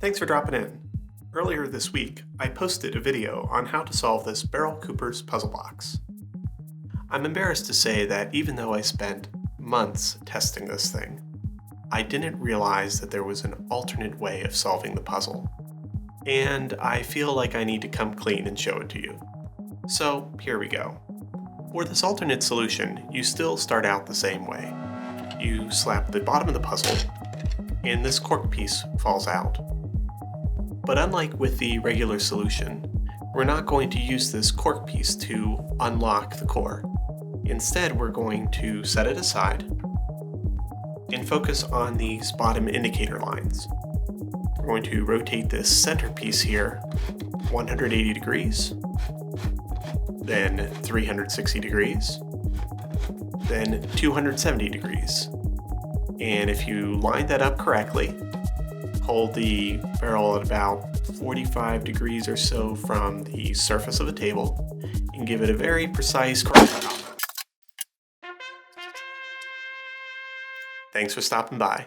Thanks for dropping in. Earlier this week, I posted a video on how to solve this Barrel Cooper's puzzle box. I'm embarrassed to say that even though I spent months testing this thing, I didn't realize that there was an alternate way of solving the puzzle. And I feel like I need to come clean and show it to you. So here we go. For this alternate solution, you still start out the same way. You slap the bottom of the puzzle, and this cork piece falls out. But unlike with the regular solution, we're not going to use this cork piece to unlock the core. Instead, we're going to set it aside and focus on these bottom indicator lines. We're going to rotate this center piece here 180 degrees, then 360 degrees, then 270 degrees. And if you line that up correctly, hold the barrel at about 45 degrees or so from the surface of the table, and give it a very precise crack. Thanks for stopping by.